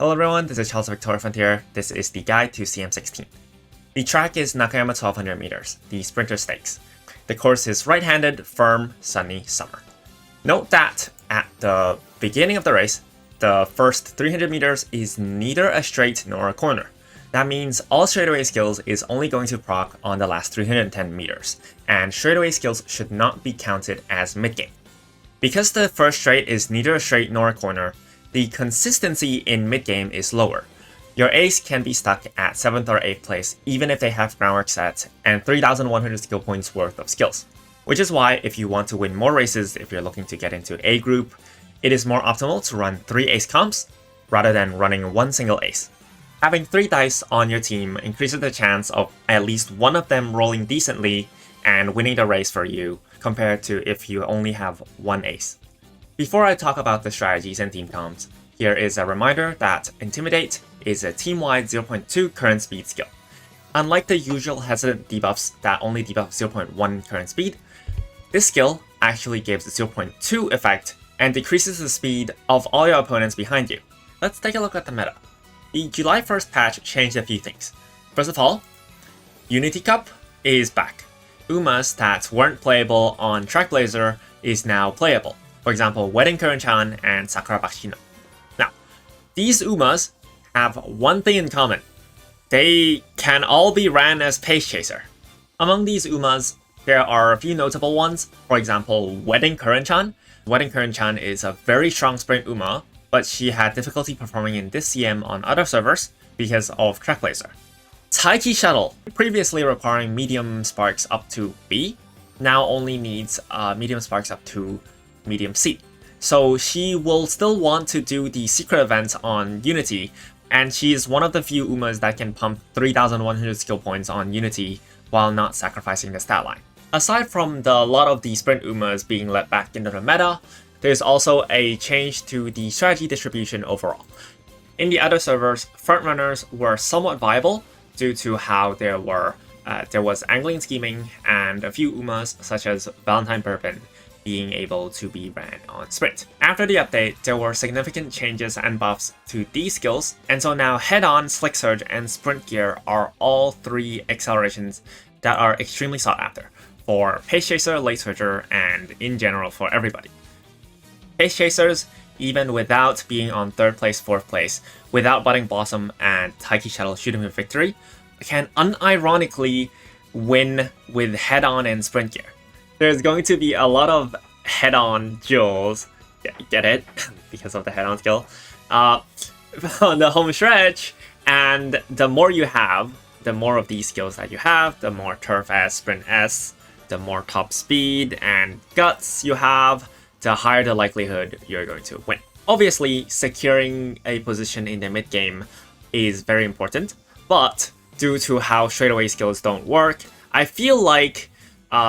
Hello everyone, this is Charles Victoria Frontier. This is the guide to CM16. The track is Nakayama 1200 meters, the sprinter stakes. The course is right-handed, firm, sunny summer. Note that at the beginning of the race, the first 300 meters is neither a straight nor a corner. That means all straightaway skills is only going to proc on the last 310 meters, and straightaway skills should not be counted as mid-game. Because the first straight is neither a straight nor a corner, the consistency in mid-game is lower. Your ace can be stuck at 7th or 8th place even if they have groundwork set and 3,100 skill points worth of skills. Which is why if you want to win more races if you're looking to get into A group, it is more optimal to run 3 ace comps rather than running one single ace. Having 3 dice on your team increases the chance of at least one of them rolling decently and winning the race for you compared to if you only have one ace. Before I talk about the strategies and team comps, here is a reminder that Intimidate is a team-wide 0.2 current speed skill. Unlike the usual hesitant debuffs that only debuff 0.1 current speed, this skill actually gives a 0.2 effect and decreases the speed of all your opponents behind you. Let's take a look at the meta. The July 1st patch changed a few things. First of all, Unity Cup is back. Umas that weren't playable on Trackblazer is now playable. For example, Wedding Current-chan and Sakura Bakshino. Now, these Umas have one thing in common. They can all be ran as Pace Chaser. Among these Umas, there are a few notable ones. For example, Wedding Current-chan. Wedding Current-chan is a very strong sprint Uma, but she had difficulty performing in this CM on other servers because of Trackblazer. Taiki Shuttle, previously requiring medium sparks up to B, now only needs medium sparks up to medium C. So she will still want to do the secret event on Unity, and she is one of the few Umas that can pump 3,100 skill points on Unity while not sacrificing the stat line. Aside from a lot of the sprint Umas being let back into the meta, there's also a change to the strategy distribution overall. In the other servers, frontrunners were somewhat viable due to how there was angling scheming and a few Umas such as Valentine Bourbon being able to be ran on sprint. After the update, there were significant changes and buffs to these skills, and so now Head-On, Slick Surge, and Sprint Gear are all 3 accelerations that are extremely sought after for Pace Chaser, Late Surger, and in general for everybody. Pace Chasers, even without being on 3rd place, 4th place, without Budding Blossom and Taiki Shuttle shooting for victory, can unironically win with Head-On and Sprint Gear. There's going to be a lot of Head-On duels, get it, because of the Head-On skill, on the home stretch, and the more you have, the more of these skills that you have, the more Turf S, Sprint S, the more top speed and guts you have, the higher the likelihood you're going to win. Obviously, securing a position in the mid-game is very important, but due to how straightaway skills don't work, I feel like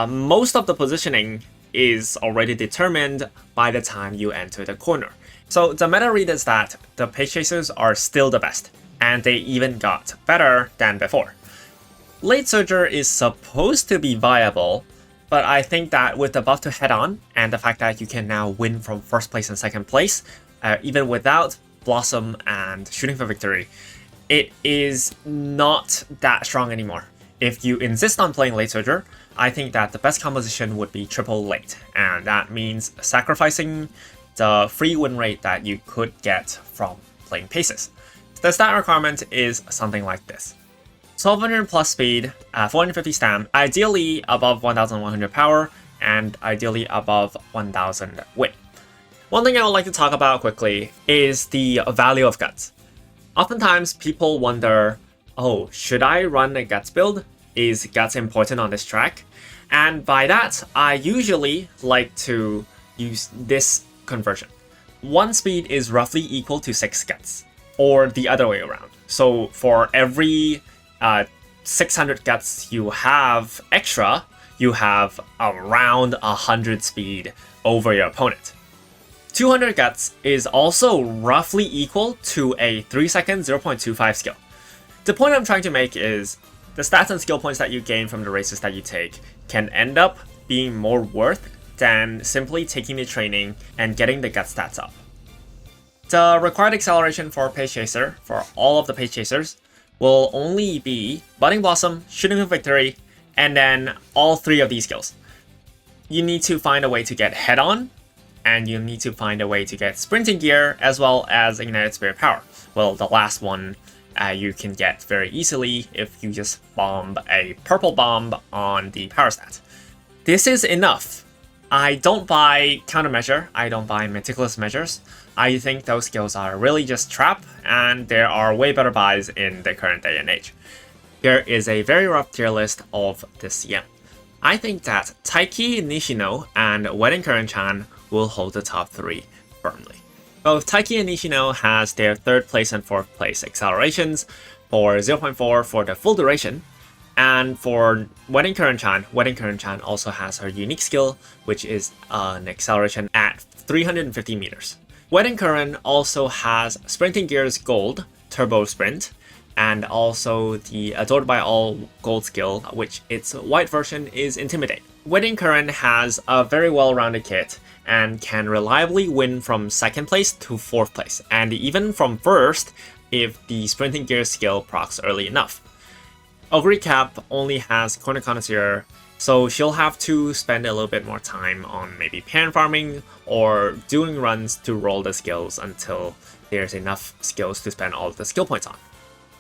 most of the positioning is already determined by the time you enter the corner. So the meta read is that the Pace Chasers are still the best, and they even got better than before. Late Surger is supposed to be viable, but I think that with the buff to Head-On and the fact that you can now win from 1st place and 2nd place, even without Blossom and shooting for victory, it is not that strong anymore. If you insist on playing Late Surger, I think that the best composition would be triple late, and that means sacrificing the free win rate that you could get from playing Paces. The stat requirement is something like this. 1200 plus speed, 450 stam, ideally above 1100 power, and ideally above 1000 weight. One thing I would like to talk about quickly is the value of guts. Oftentimes people wonder, oh, should I run a guts build? Is guts important on this track? And by that, I usually like to use this conversion. 1 speed is roughly equal to 6 guts, or the other way around. So for every 600 guts you have extra, you have around 100 speed over your opponent. 200 guts is also roughly equal to a 3-second 0.25 skill. The point I'm trying to make is the stats and skill points that you gain from the races that you take can end up being more worth than simply taking the training and getting the gut stats up. The required acceleration for Page Chaser, for all of the Page Chasers, will only be Budding Blossom, Shooting for Victory, and then all 3 of these skills. You need to find a way to get Head On, and you need to find a way to get Sprinting Gear, as well as Ignited Spirit Power. Well, the last one you can get very easily if you just bomb a purple bomb on the power stat. This is enough. I don't buy Countermeasure, I don't buy Meticulous Measures. I think those skills are really just trap, and there are way better buys in the current day and age. Here is a very rough tier list of this CM. I think that Taiki, Nishino, and Wedding Current-chan will hold the top 3 firmly. Both Taiki and Nishino has their 3rd place and 4th place accelerations for 0.4 for the full duration, and for Wedding Current-chan also has her unique skill, which is an acceleration at 350 meters. Wedding Current also has Sprinting Gear's Gold, Turbo Sprint, and also the Adored by All Gold skill, which its white version is Intimidate. Wedding Current has a very well-rounded kit and can reliably win from 2nd place to 4th place, and even from 1st if the Sprinting Gear skill procs early enough. Ogre Cap only has Corner Connoisseur, so she'll have to spend a little bit more time on maybe pan farming or doing runs to roll the skills until there's enough skills to spend all of the skill points on.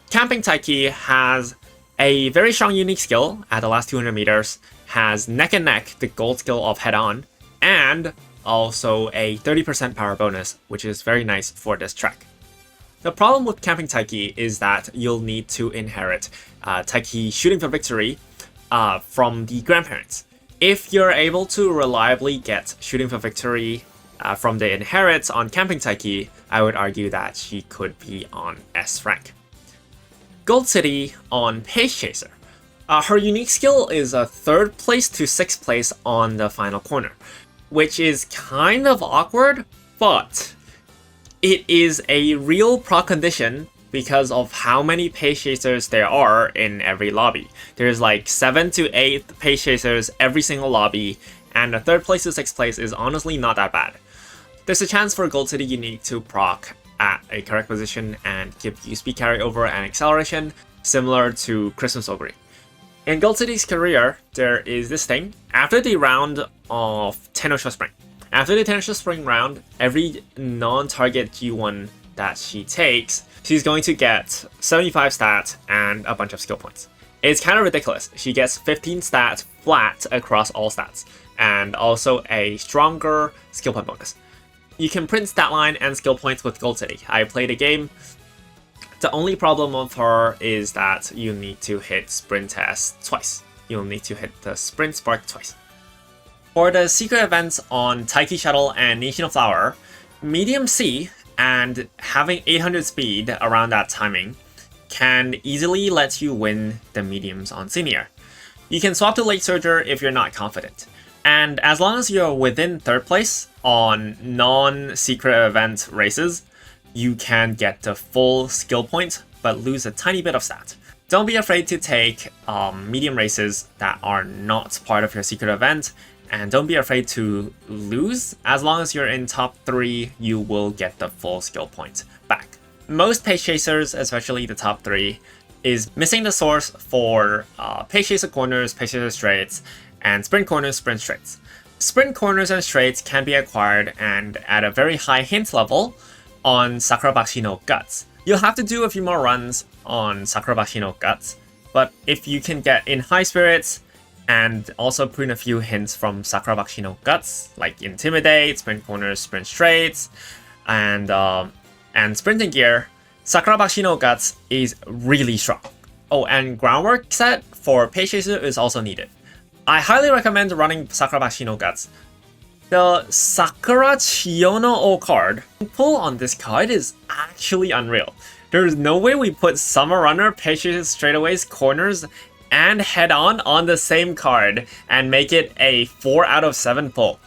Camping Taiki has a very strong unique skill at the last 200 meters, has neck and neck the gold skill of Head On, and also a 30% power bonus, which is very nice for this track. The problem with Camping Taiki is that you'll need to inherit Taiki Shooting for Victory from the grandparents. If you're able to reliably get Shooting for Victory from the inherits on Camping Taiki, I would argue that she could be on S rank. Gold City on Page Chaser. Her unique skill is a 3rd place to 6th place on the final corner, which is kind of awkward, but it is a real proc condition because of how many Page Chasers there are in every lobby. There's like 7 to 8 Page Chasers every single lobby, and the 3rd place to 6th place is honestly not that bad. There's a chance for Gold City unique to proc at a correct position and give you speed carryover and acceleration, similar to Christmas Ogre. In Gold City's career, there is this thing. After the round of Tenosha Spring, after the Tenosha Spring round, every non-target G1 that she takes, she's going to get 75 stats and a bunch of skill points. It's kind of ridiculous. She gets 15 stats flat across all stats, and also a stronger skill point bonus. You can print stat line and skill points with Gold City. I played a game. The only problem of her is that you need to hit Sprint Test twice. You'll need to hit the Sprint Spark twice. For the secret events on Taiki Shuttle and Nishino Flower, Medium C and having 800 speed around that timing can easily let you win the mediums on Senior. You can swap to Late Surger if you're not confident. And as long as you're within 3rd place on non-secret event races, you can get the full skill point, but lose a tiny bit of stat. Don't be afraid to take medium races that are not part of your secret event, and don't be afraid to lose. As long as you're in top 3, you will get the full skill point back. Most Page Chasers, especially the top 3, is missing the source for Page Chaser corners, Page Chaser straights, and sprint corners, sprint straights. Sprint corners and straights can be acquired and at a very high hint level on Sakurabashi no Guts. You'll have to do a few more runs on Sakurabashi no Guts, but if you can get in high spirits and also print a few hints from Sakurabashi no Guts, like Intimidate, sprint corners, sprint straights, and sprinting gear, Sakurabashi no Guts is really strong. Oh, and groundwork set for Page Chaser is also needed. I highly recommend running Sakurabashi no Guts. The Sakura Chiyono O card pull on this card is actually unreal. There is no way we put Summer Runner, Page Chaser straightaways, corners, and Head On the same card and make it a 4 out of 7 pull.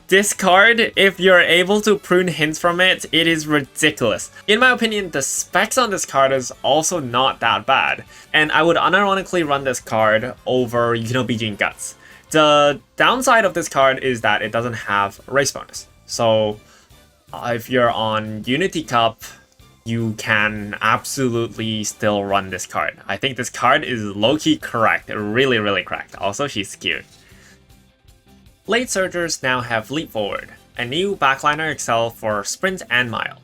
This card, if you're able to prune hints from it, it is ridiculous. In my opinion, the specs on this card is also not that bad, and I would unironically run this card over Unobijin Guts. The downside of this card is that it doesn't have race bonus, so if you're on Unity Cup, you can absolutely still run this card. I think this card is low-key correct, really correct. Also, she's cute. Late Surgers now have Leap Forward, a new backliner excel for Sprint and Mile.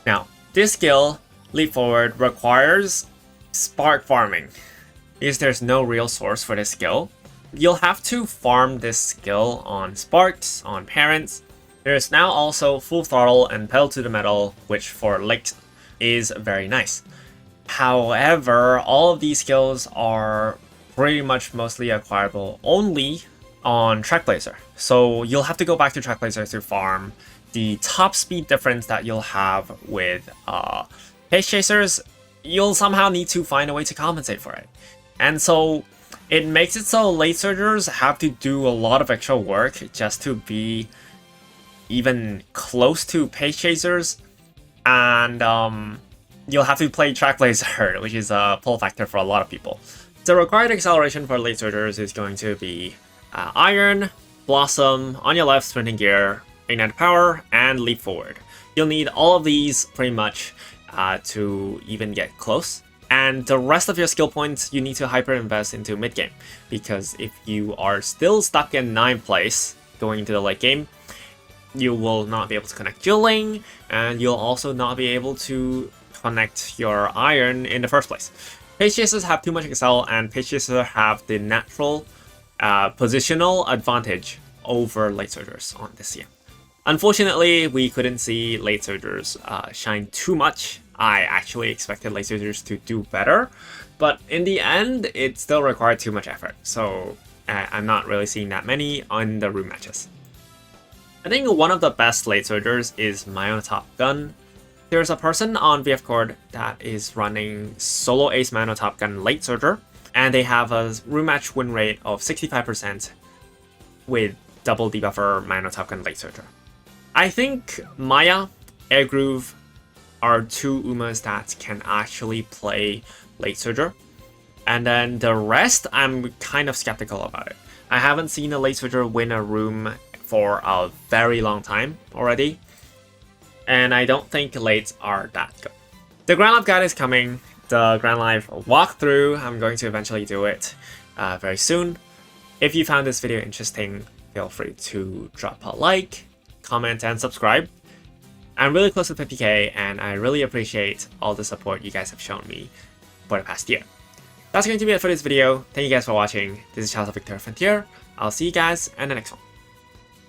Now, this skill, Leap Forward, requires spark farming, because there's no real source for this skill. You'll have to farm this skill on sparks, on parents. There is now also Full Throttle and Pedal to the Metal, which for Late is very nice. However, all of these skills are pretty much mostly acquirable only on Trackblazer. So you'll have to go back to Trackblazer to farm. The top speed difference that you'll have with Pace Chasers, you'll somehow need to find a way to compensate for it. And so it makes it so Late Surgers have to do a lot of extra work just to be even close to Pace Chasers. And you'll have to play Trackblazer, which is a pull factor for a lot of people. The required acceleration for Late Surgers is going to be Iron, Blossom, on your left Sprinting Gear, Ignite Power, and Leap Forward. You'll need all of these pretty much to even get close. And the rest of your skill points you need to hyper invest into mid game, because if you are still stuck in 9th place going into the late game, you will not be able to connect dueling, and you'll also not be able to connect your iron in the first place. Pace Chasers have too much excel, and Pace Chasers have the natural positional advantage over Late Surgers on this CM. Unfortunately, we couldn't see Late Surgers shine too much. I actually expected Late Surgers to do better, but in the end, it still required too much effort, so I'm not really seeing that many on the room matches. I think one of the best Late Surgers is Myo Top Gun. There's a person on VF Cord that is running Solo Ace Myo Top Gun Late Surger, and they have a room match win rate of 65% with double debuffer Myo Top Gun Late Surger. I think Maya, Air Groove are two Umas that can actually play Late Surger, and then the rest I'm kind of skeptical about it. I haven't seen a Late Surger win a room for a very long time already, and I don't think Lates are that good. The Grand Life guide is coming, the Grand Life walkthrough, I'm going to eventually do it very soon. If you found this video interesting, feel free to drop a like, comment, and subscribe. I'm really close to 50k, and I really appreciate all the support you guys have shown me for the past year. That's going to be it for this video. Thank you guys for watching. This is Charles of Victor Frontier. I'll see you guys in the next one.